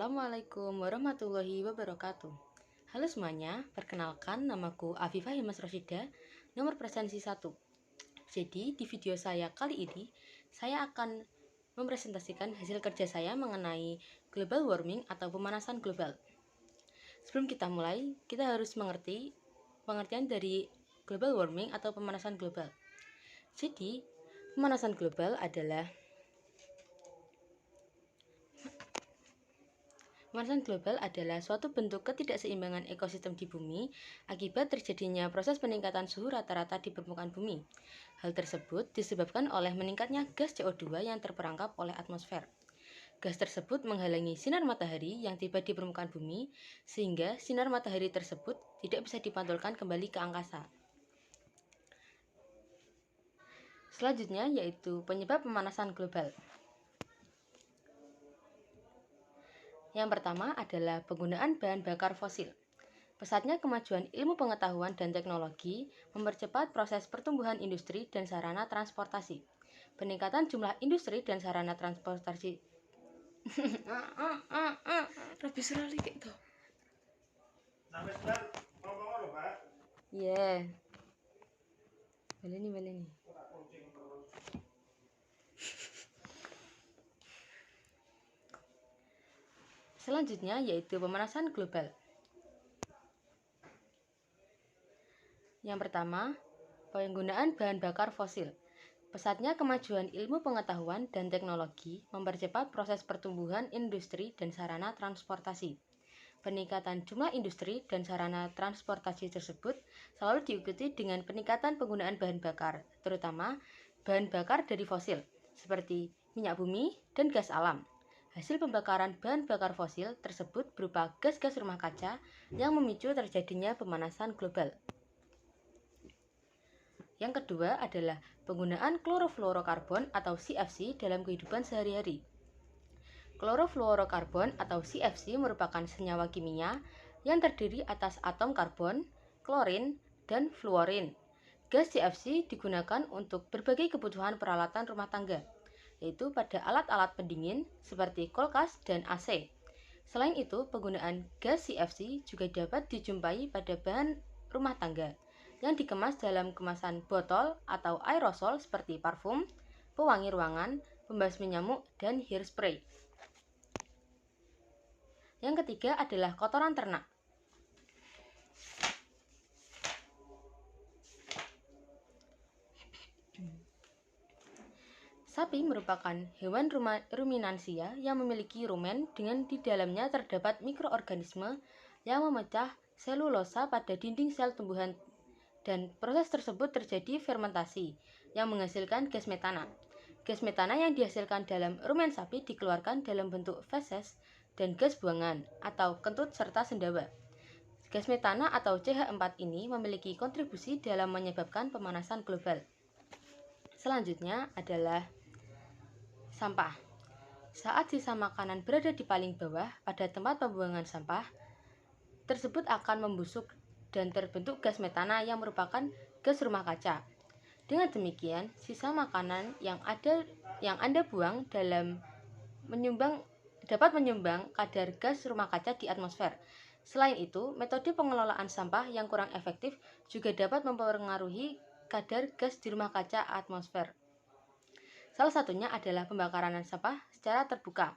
Assalamualaikum warahmatullahi wabarakatuh. Halo semuanya, perkenalkan namaku Afifah Himas Rosyida, nomor presensi 1. Jadi di video saya kali ini, saya akan mempresentasikan hasil kerja saya mengenai global warming atau pemanasan global. Sebelum kita mulai, kita harus mengerti pengertian dari global warming atau pemanasan global. Jadi, pemanasan global adalah Pemanasan global adalah suatu bentuk ketidakseimbangan ekosistem di bumi akibat terjadinya proses peningkatan suhu rata-rata di permukaan bumi. Hal tersebut disebabkan oleh meningkatnya gas CO2 yang terperangkap oleh atmosfer. Gas tersebut menghalangi sinar matahari yang tiba di permukaan bumi, sehingga sinar matahari tersebut tidak bisa dipantulkan kembali ke angkasa. Selanjutnya yaitu penyebab pemanasan global. Yang pertama adalah penggunaan bahan bakar fosil. Pesatnya kemajuan ilmu pengetahuan dan teknologi mempercepat proses pertumbuhan industri dan sarana transportasi. Peningkatan jumlah industri dan sarana transportasi. Lebih serali kayak tuh. Yeah. Baleni. Selanjutnya yaitu pemanasan global. Yang pertama, penggunaan bahan bakar fosil. Pesatnya kemajuan ilmu pengetahuan dan teknologi mempercepat proses pertumbuhan industri dan sarana transportasi. Peningkatan jumlah industri dan sarana transportasi tersebut selalu diikuti dengan peningkatan penggunaan bahan bakar, terutama bahan bakar dari fosil, seperti minyak bumi dan gas alam. Hasil pembakaran bahan bakar fosil tersebut berupa gas-gas rumah kaca yang memicu terjadinya pemanasan global. Yang kedua adalah penggunaan klorofluorokarbon atau CFC dalam kehidupan sehari-hari. Klorofluorokarbon atau CFC merupakan senyawa kimia yang terdiri atas atom karbon, klorin, dan fluorin. Gas CFC digunakan untuk berbagai kebutuhan peralatan rumah tangga, yaitu pada alat-alat pendingin seperti kulkas dan AC. Selain itu, penggunaan gas CFC juga dapat dijumpai pada bahan rumah tangga yang dikemas dalam kemasan botol atau aerosol seperti parfum, pewangi ruangan, pembasmi nyamuk, dan hairspray. Yang ketiga adalah kotoran ternak. Sapi merupakan hewan ruminansia yang memiliki rumen dengan di dalamnya terdapat mikroorganisme yang memecah selulosa pada dinding sel tumbuhan, dan proses tersebut terjadi fermentasi yang menghasilkan gas metana. Gas metana yang dihasilkan dalam rumen sapi dikeluarkan dalam bentuk feses dan gas buangan atau kentut serta sendawa. Gas metana atau CH4 ini memiliki kontribusi dalam menyebabkan pemanasan global. Selanjutnya adalah sampah. Saat sisa makanan berada di paling bawah pada tempat pembuangan sampah, tersebut akan membusuk dan terbentuk gas metana yang merupakan gas rumah kaca. Dengan demikian, sisa makanan yang Anda buang dapat menyumbang kadar gas rumah kaca di atmosfer. Selain itu, metode pengelolaan sampah yang kurang efektif juga dapat mempengaruhi kadar gas di rumah kaca atmosfer. Salah satunya adalah pembakaran sampah secara terbuka.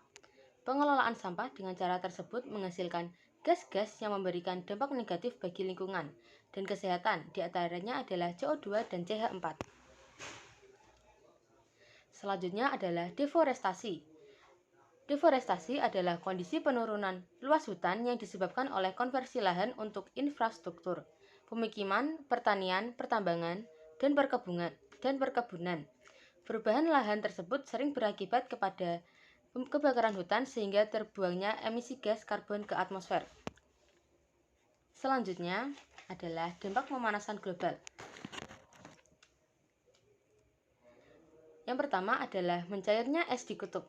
Pengelolaan sampah dengan cara tersebut menghasilkan gas-gas yang memberikan dampak negatif bagi lingkungan dan kesehatan, di antaranya adalah CO2 dan CH4. Selanjutnya adalah deforestasi. Deforestasi adalah kondisi penurunan luas hutan yang disebabkan oleh konversi lahan untuk infrastruktur, pemukiman, pertanian, pertambangan, dan perkebunan. Perubahan lahan tersebut sering berakibat kepada kebakaran hutan sehingga terbuangnya emisi gas karbon ke atmosfer. Selanjutnya adalah dampak pemanasan global. Yang pertama adalah mencairnya es di kutub.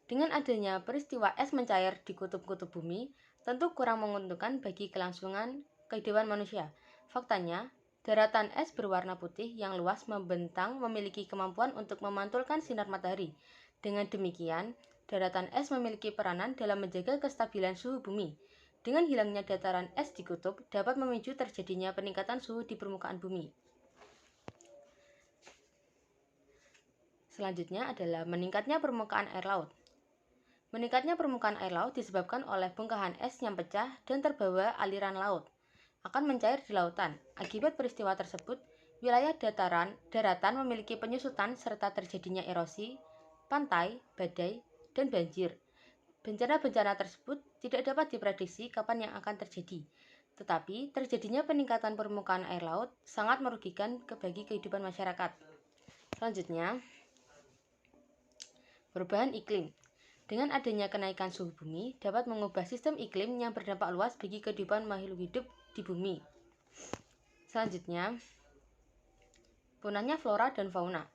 Dengan adanya peristiwa es mencair di kutub-kutub bumi, tentu kurang menguntungkan bagi kelangsungan kehidupan manusia. Faktanya, daratan es berwarna putih yang luas membentang memiliki kemampuan untuk memantulkan sinar matahari. Dengan demikian, daratan es memiliki peranan dalam menjaga kestabilan suhu bumi. Dengan hilangnya dataran es di kutub dapat memicu terjadinya peningkatan suhu di permukaan bumi. Selanjutnya adalah meningkatnya permukaan air laut. Meningkatnya permukaan air laut disebabkan oleh bongkahan es yang pecah dan terbawa aliran laut akan mencair di lautan. Akibat peristiwa tersebut, wilayah daratan memiliki penyusutan serta terjadinya erosi, pantai, badai, dan banjir. Bencana-bencana tersebut tidak dapat diprediksi kapan yang akan terjadi, tetapi terjadinya peningkatan permukaan air laut sangat merugikan bagi kehidupan masyarakat. Selanjutnya, perubahan iklim. Dengan adanya kenaikan suhu bumi dapat mengubah sistem iklim yang berdampak luas bagi kehidupan makhluk hidup di bumi. Selanjutnya, punahnya flora dan fauna.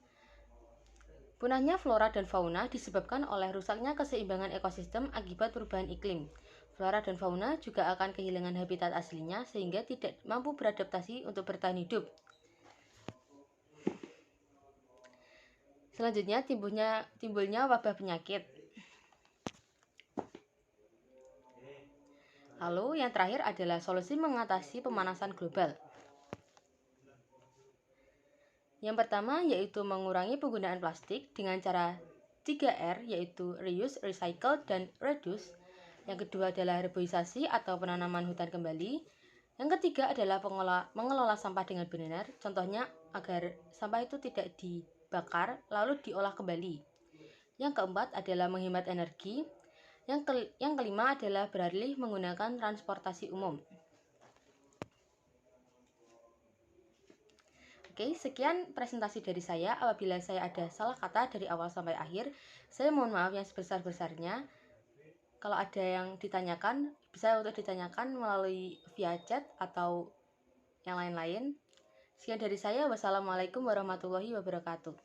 Punahnya flora dan fauna disebabkan oleh rusaknya keseimbangan ekosistem akibat perubahan iklim. Flora dan fauna juga akan kehilangan habitat aslinya sehingga tidak mampu beradaptasi untuk bertahan hidup. Selanjutnya, timbulnya wabah penyakit. Lalu, yang terakhir adalah solusi mengatasi pemanasan global. Yang pertama yaitu mengurangi penggunaan plastik dengan cara 3R, yaitu reuse, recycle, dan reduce. Yang kedua adalah reboisasi atau penanaman hutan kembali. Yang ketiga adalah mengelola sampah dengan benar, contohnya agar sampah itu tidak dibakar lalu diolah kembali. Yang keempat adalah menghemat energi. Yang kelima adalah beralih menggunakan transportasi umum. Oke, sekian presentasi dari saya. Apabila saya ada salah kata dari awal sampai akhir, saya mohon maaf yang sebesar-besarnya. Kalau ada yang ditanyakan, bisa untuk ditanyakan melalui via chat atau yang lain-lain. Sekian dari saya. Wassalamualaikum warahmatullahi wabarakatuh.